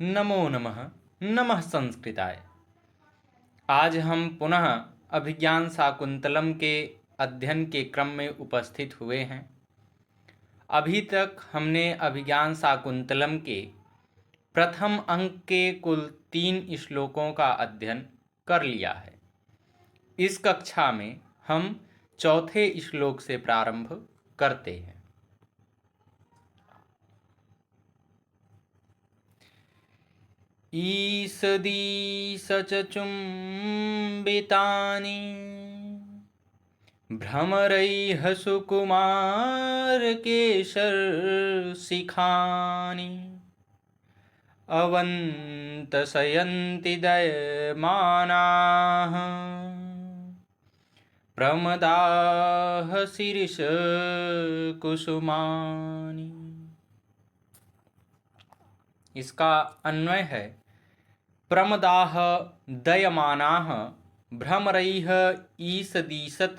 नमो नमः। नमः संस्कृताय। आज हम पुनः अभिज्ञान शाकुंतलम के अध्ययन के क्रम में उपस्थित हुए हैं। अभी तक हमने अभिज्ञान शाकुंतलम के प्रथम अंक के कुल 3 श्लोकों का अध्ययन कर लिया है। इस कक्षा में हम चौथे श्लोक से प्रारंभ करते हैं। ईषदीश च चुम्बितानि भ्रमरैः सुकुमारकेशरशिखानि अवन्तशयन्ति दयमानाः प्रमदाः शीर्षकुसुमानि। इसका अन्वय है प्रमदाः दयमानाः भ्रमरैः ईषदीशत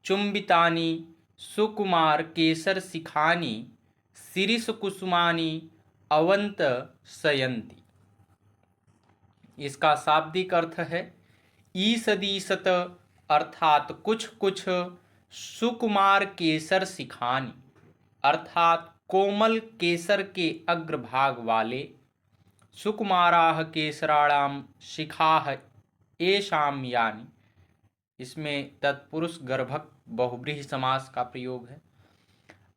चुम्बितानि सुकुमार केसरशिखानि शिरीषकुसुमानि अवंत शयन्ति। इसका शाब्दिक अर्थ है ईषदीशत अर्थात कुछ कुछ, सुकुमार केसर शिखानि अर्थात कोमल केसर के अग्रभाग वाले, सुकुमाराः केसराणाम शिखाः येषाम यानि, इसमें तत्पुरुष गर्भक बहुव्रीहि समास का प्रयोग है।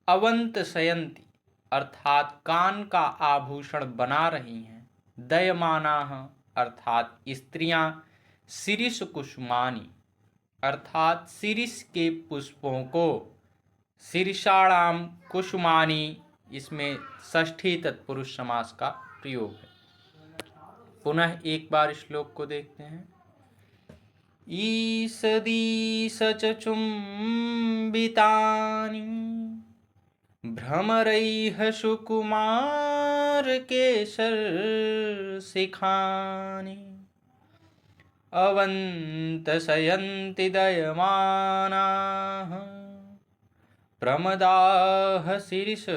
अवंत शयंती अर्थात कान का आभूषण बना रही हैं। दयमानाः अर्थात स्त्रियां। शिरीष कुसुमानि अर्थात शिरीष के पुष्पों को। शीर्षाणाम कुसुमानि, इसमें षष्ठी तत्पुरुष समास का प्रयोग है। पुनः एक बार श्लोक को देखते हैं। ईषदीश च चुम्बितानि भ्रमरैः सुकुमारकेशरशिखानि अवन्तशयन्ति दयमानाः प्रमदाः शीर्षकुसुमानि।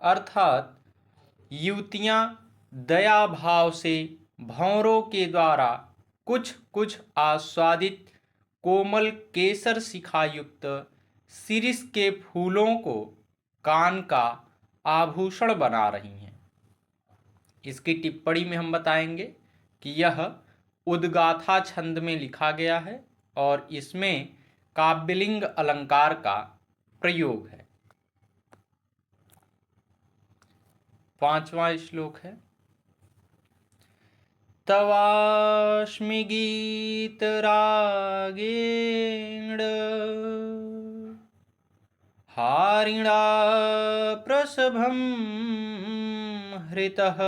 अर्थात युवतियां दया भाव से भंवरों के द्वारा कुछ कुछ आस्वादित कोमल केसर शिखायुक्त शिरीष के फूलों को कान का आभूषण बना रही हैं। इसकी टिप्पणी में हम बताएंगे कि यह उद्गाथा छंद में लिखा गया है और इसमें काव्यलिंग अलंकार का प्रयोग है। 5वां श्लोक है। तवास्मि गीतरागेण हारिणा प्रसभं हृतः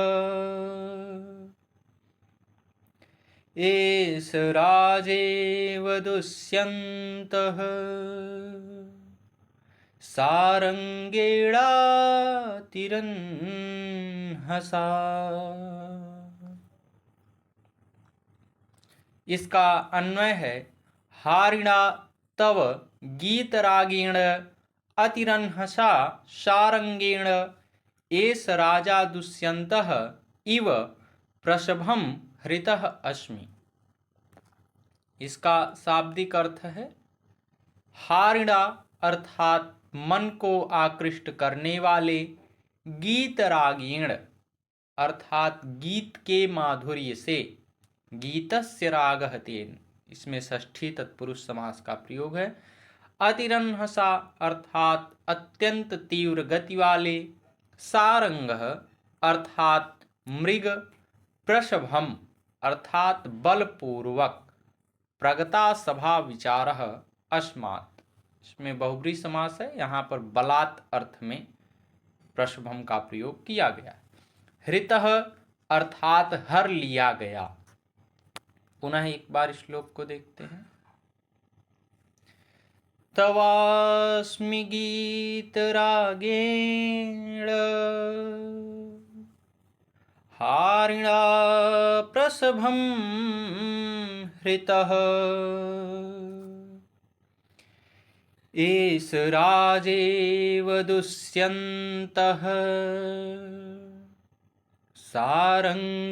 एष राजेव दुष्यन्तः सारंगेणातिरन्हसा। इसका अन्वय है हारिणा तव गीतरागेण अतिरन्हसा सारंगेण एष राजा दुष्यन्तः इव प्रसभं हृतः अस्मि। इसका शाब्दिक अर्थ है हारिणा अर्थात मन को आकृष्ट करने वाले, गीतरागेण अर्थात गीत के माधुर्य से, गीतस्य रागः तेन, इसमें षष्ठी तत्पुरुष समास का प्रयोग है। अतिरन्हसा अर्थात अत्यंत तीव्र गति वाले, सारंगः अर्थात मृग, प्रसभम अर्थात बलपूर्वक, प्रगता सभा विचारः अस्मात्, इसमें बहुव्रीहि समास है। यहाँ पर बलात् अर्थ में प्रसभम का प्रयोग किया गया। हृतः अर्थात हर लिया गया। पुनः एक बार श्लोक को देखते हैं। तवास्मि गीतरागेण हारिणा प्रसभं हृतः एष राजेव दुष्यन्तः सारंगेणातिरन्हसा।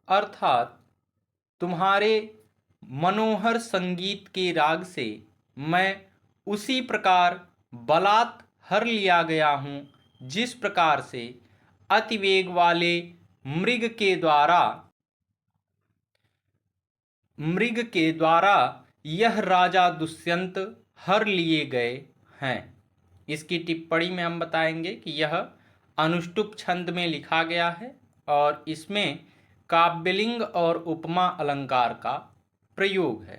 अर्थात तुम्हारे मनोहर संगीत के राग से मैं उसी प्रकार बलात् हर लिया गया हूँ जिस प्रकार से अतिवेग वाले मृग के द्वारा यह राजा दुष्यंत हर लिए गए हैं। इसकी टिप्पणी में हम बताएंगे कि यह अनुष्टुप छंद में लिखा गया है और इसमें काव्यलिंग और उपमा अलंकार का प्रयोग है।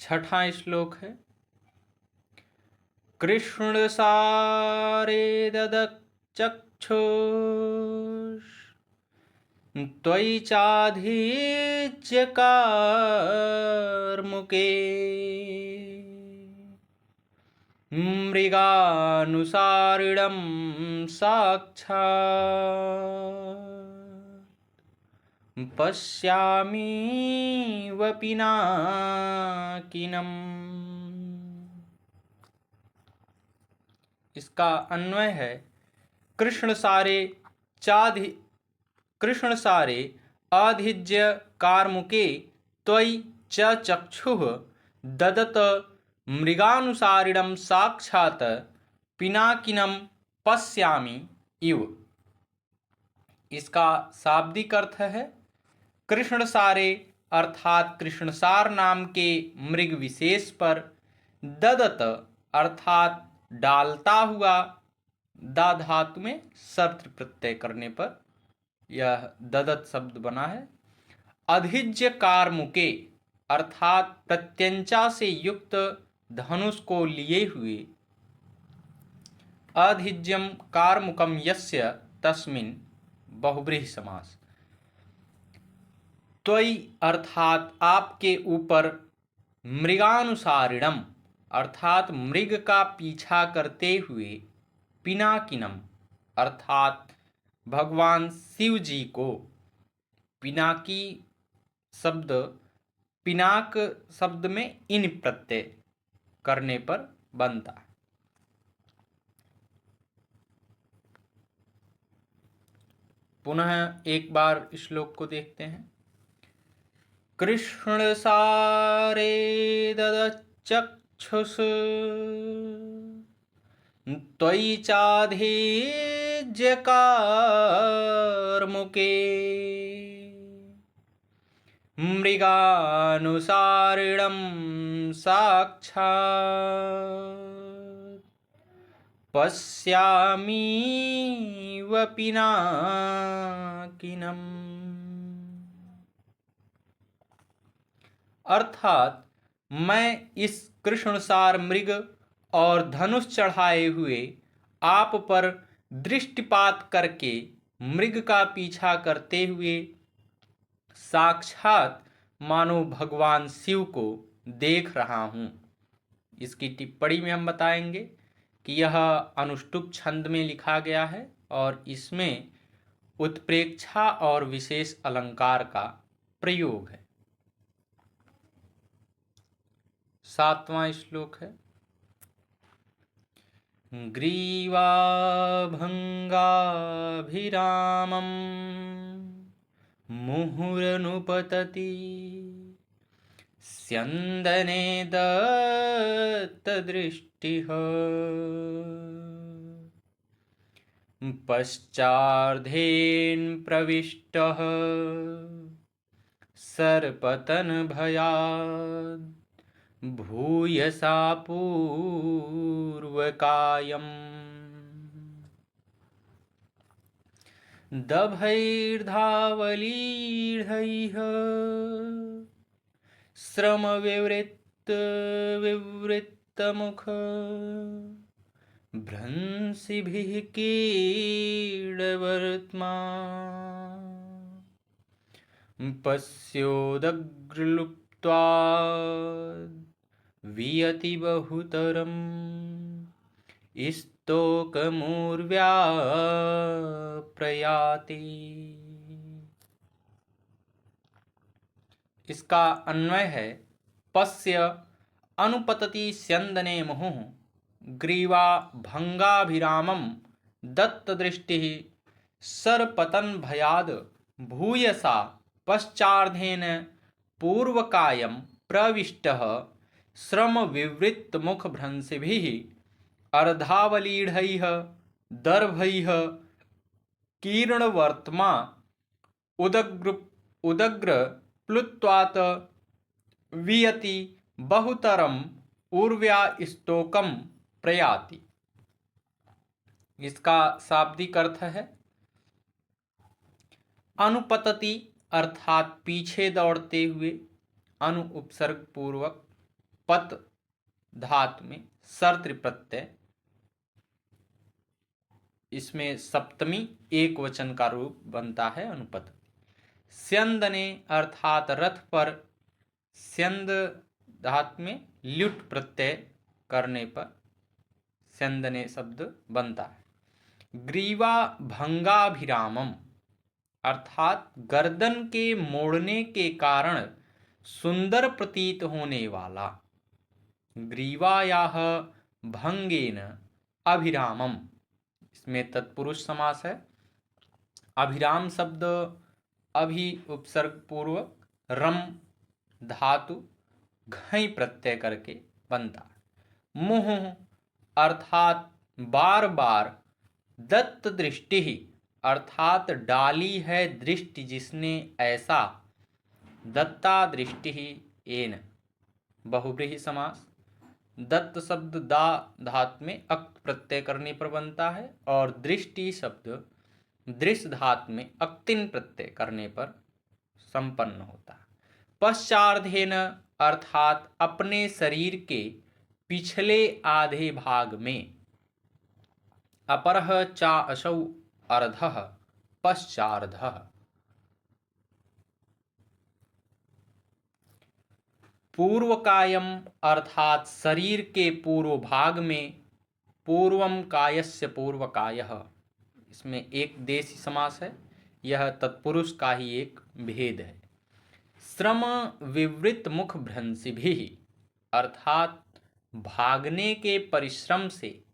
छठा श्लोक है। कृष्ण सारे ददचक्षुष त्वयि चाधिज्य कार्मुके मृगानुसारिणं साक्षात् पश्यामीव पिनाकिनम्। इसका अन्वय है कृष्ण सारे आधिज्य कार्मुके त्वयि च चक्षुः ददत मृगानुसारिणं साक्षात् पिनाकिनं पश्यामि इव। इसका शाब्दिक अर्थ है कृष्ण सारे अर्थात कृष्णसार नाम के मृग विशेष पर ददत अर्थात डालता हुआ, दा धातु में शर्त प्रत्यय करने पर यह ददत शब्द बना है। अधिज्य कार्मुके अर्थात प्रत्यंचा से युक्त धनुष को लिए हुए। अधिज्यम कार्मुकम यस्य तस्मिन् बहुव्रीहि समास। त्वयि अर्थात आपके ऊपर मृगानुसारिणम अर्थात मृग का पीछा करते हुए पिनाकिनम अर्थात भगवान शिव जी को। पिनाकी शब्द पिनाक शब्द में इन प्रत्यय करने पर बनता है। पुनः एक बार श्लोक को देखते हैं। कृष्ण सारे ददचक्षुष त्वयि चाधिज्य कार्मुके मृगानुसारिणं साक्षात् पश्यामीव पिनाकिनम्। अर्थात मैं इस कृष्णसार मृग और धनुष चढ़ाए हुए आप पर दृष्टिपात करके मृग का पीछा करते हुए साक्षात मानो भगवान शिव को देख रहा हूँ। इसकी टिप्पणी में हम बताएंगे कि यह अनुष्टुप छंद में लिखा गया है और इसमें उत्प्रेक्षा और विशेष अलंकार का प्रयोग है। सातवां श्लोक है। ग्रीवाभंगाभिरामं मुहुरनुपतति स्यन्दने दत्तदृष्टिः पश्चार्धेन प्रविष्टः सर्पतनभयात् भूयसा पूर्वकायम् दभैर्धावलीढैः श्रमविवृत्तमुख भ्रंशिभिः कीडवर्त्मा पश्योदग्रलुप्त्वाद् वियति बहुतरम् स्तोकमूर्व्या प्रयाति। इसका अन्वय है पश्य अनुपतति स्यन्दने मुहुः ग्रीवा भंगाभिरामं दत्तदृष्टिः सरपतन भयाद भूयसा पश्चार्धेन पूर्वकायं प्रविष्टः श्रम विवृत मुख भ्रंशिभिः अर्धावलीढैः दर्भैः कीर्णवर्त्मा उदग्र प्लुत्वात् वियति बहुतरम उर्व्या स्तोकम प्रयाति। इसका शाब्दिक अर्थ है अनुपतति अर्थात पीछे दौड़ते हुए, अनु उपसर्ग पूर्वक, पत धातु में सर्त प्रत्यय, इसमें सप्तमी एक वचन का रूप बनता है अनुपतति। स्यंदने अर्थात रथ पर, स्यंद धातु में ल्युट प्रत्यय करने पर स्यंदने शब्द बनता है। ग्रीवा भंगाभिरामम अर्थात गर्दन के मोड़ने के कारण सुंदर प्रतीत होने वाला। ग्रीवायाः भंगेन अभिरामम, इसमें तत्पुरुष समास है। अभिराम शब्द अभि उपसर्ग पूर्वक रम धातु घई प्रत्यय करके बनता है। मुह अर्थात बार बार, दत्त दृष्टि अर्थात डाली है दृष्टि जिसने ऐसा, दत्ता दृष्टि एन बहुव्रीहि समास। दत्त शब्द दा धातु में अक्त प्रत्यय करने पर बनता है और दृष्टि शब्द दृश्य धातु में अक्तिन प्रत्यय करने पर संपन्न होता है। पश्चार्धेन अर्थात अपने शरीर के पिछले आधे भाग में, अपरः चा असौ अर्धः पश्चार्धः। पूर्वकायम अर्थात शरीर के पूर्व भाग में, पूर्वम कायस्य पूर्वकायः, इसमें एक देशी समास है, यह तत्पुरुष का ही एक भेद है। श्रम विवृत मुख भ्रंशिभिः अर्थात भागने के परिश्रम से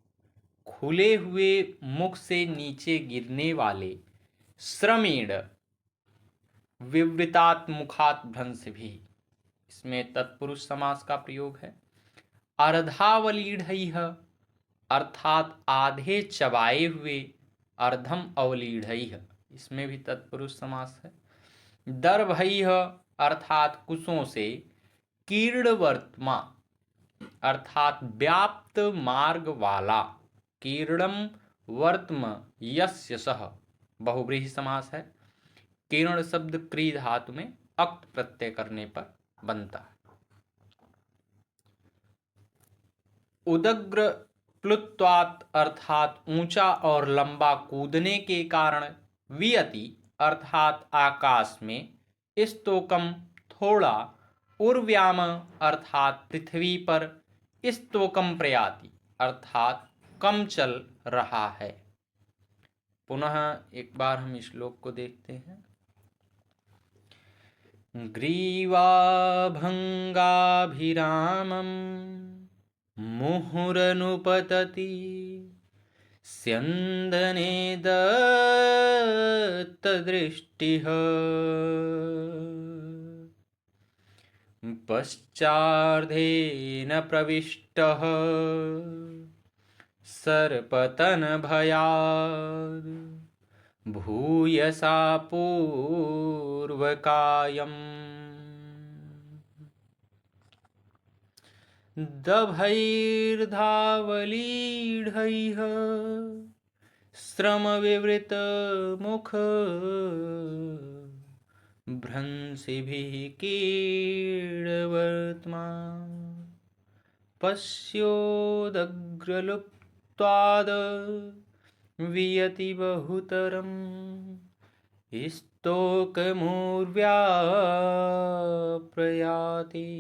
खुले हुए मुख से नीचे गिरने वाले, श्रमेण विवृतात् मुखात् भ्रंशिभिः, इसमें तत्पुरुष समास का प्रयोग है। अर्धावलीढैः अर्थात आधे चबाए हुए, अर्धम अवलीढैः, इसमें भी तत्पुरुष समास है। दर्भैः अर्थात कुशों से, कीर्णवर्त्मा अर्थात व्याप्त मार्ग वाला, कीर्णम वर्त्म यस्य सह बहुव्रीहि समास है। कीर्ण शब्द क्री धातु में अक्त प्रत्यय करने पर बनता है। उदग्र प्लुत्वात् अर्थात ऊंचा और लंबा कूदने के कारण, वियति अर्थात आकाश में, स्तोकम थोड़ा, उर्व्याम अर्थात पृथ्वी पर, स्तोकम प्रयाति अर्थात कम चल रहा है। पुनः एक बार हम इस श्लोक को देखते हैं। ग्रीवा भंगाभिरामं मुहुरनुपतति स्यन्दने दत्तदृष्टिः पश्चार्धेन प्रविष्टः सर्पतनभयाद् भूयसा पूर्वकायम् दभैर्धावलीढैः श्रमविवृतमुख भ्रंशिभिः कीर्णवर्त्मा पश्योदग्रलुप्त्वाद् वियति बहुतरम् स्तोकमूर्व्या प्रयाति।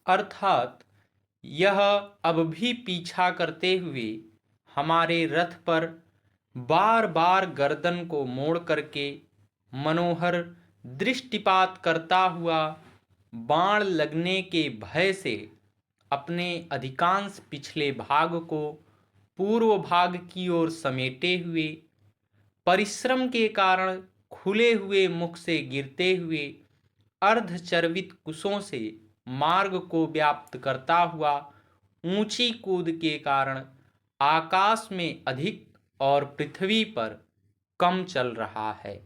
अर्थात यह अब भी पीछा करते हुए हमारे रथ पर बार बार गर्दन को मोड़ करके मनोहर दृष्टिपात करता हुआ बाण लगने के भय से अपने अधिकांश पिछले भाग को पूर्व भाग की ओर समेटे हुए, परिश्रम के कारण खुले हुए मुख से गिरते हुए अर्धचर्वित कुशों से मार्ग को व्याप्त करता हुआ ऊंची कूद के कारण आकाश में अधिक और पृथ्वी पर कम चल रहा है।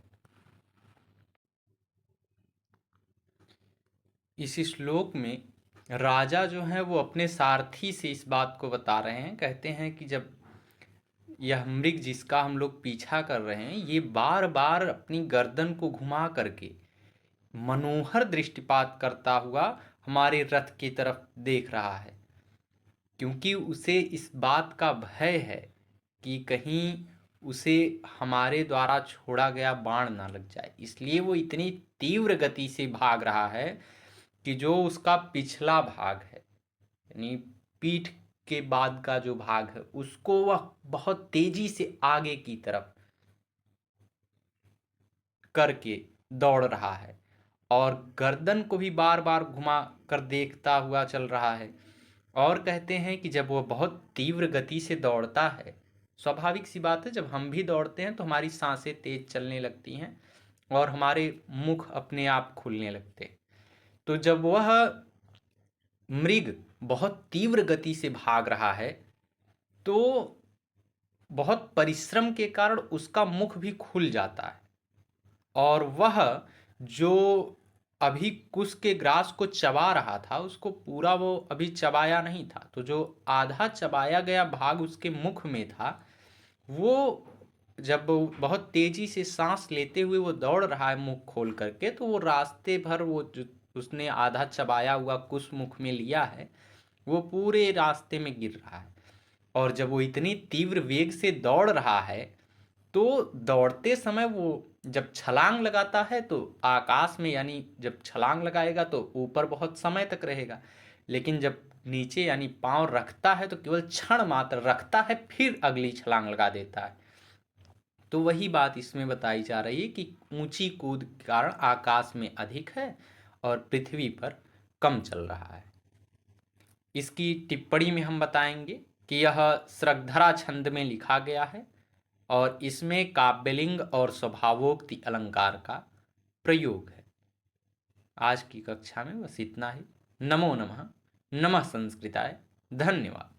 इस श्लोक में राजा जो है वो अपने सारथी से इस बात को बता रहे हैं। कहते हैं कि जब यह मृग जिसका हम लोग पीछा कर रहे हैं ये बार बार अपनी गर्दन को घुमा करके मनोहर दृष्टिपात करता हुआ हमारे रथ की तरफ देख रहा है, क्योंकि उसे इस बात का भय है कि कहीं उसे हमारे द्वारा छोड़ा गया बाण ना लग जाए, इसलिए वो इतनी तीव्र गति से भाग रहा है कि जो उसका पिछला भाग है यानी पीठ के बाद का जो भाग है उसको वह बहुत तेजी से आगे की तरफ करके दौड़ रहा है और गर्दन को भी बार बार घुमा कर देखता हुआ चल रहा है। और कहते हैं कि जब वह बहुत तीव्र गति से दौड़ता है, स्वाभाविक सी बात है जब हम भी दौड़ते हैं तो हमारी सांसें तेज चलने लगती हैं और हमारे मुख अपने आप खुलने लगते हैं। तो जब वह मृग बहुत तीव्र गति से भाग रहा है तो बहुत परिश्रम के कारण उसका मुख भी खुल जाता है और वह जो अभी कुश के ग्रास को चबा रहा था उसको पूरा वो अभी चबाया नहीं था, तो जो आधा चबाया गया भाग उसके मुख में था वो जब बहुत तेजी से सांस लेते हुए वो दौड़ रहा है मुख खोल करके, तो वो रास्ते भर वो जो उसने आधा चबाया हुआ कुश मुख में लिया है वो पूरे रास्ते में गिर रहा है। और जब वो इतनी तीव्र वेग से दौड़ रहा है तो दौड़ते समय वो जब छलांग लगाता है तो आकाश में यानी जब छलांग लगाएगा तो ऊपर बहुत समय तक रहेगा, लेकिन जब नीचे यानी पांव रखता है तो केवल क्षण मात्र रखता है फिर अगली छलांग लगा देता है। तो वही बात इसमें बताई जा रही है कि ऊंची कूद के कारण आकाश में अधिक है और पृथ्वी पर कम चल रहा है। इसकी टिप्पणी में हम बताएंगे कि यह सृगधरा छंद में लिखा गया है और इसमें काव्यलिंग और स्वभावोक्ति अलंकार का प्रयोग है। आज की कक्षा में बस इतना ही। नमो नमः। नमः संस्कृताय। धन्यवाद।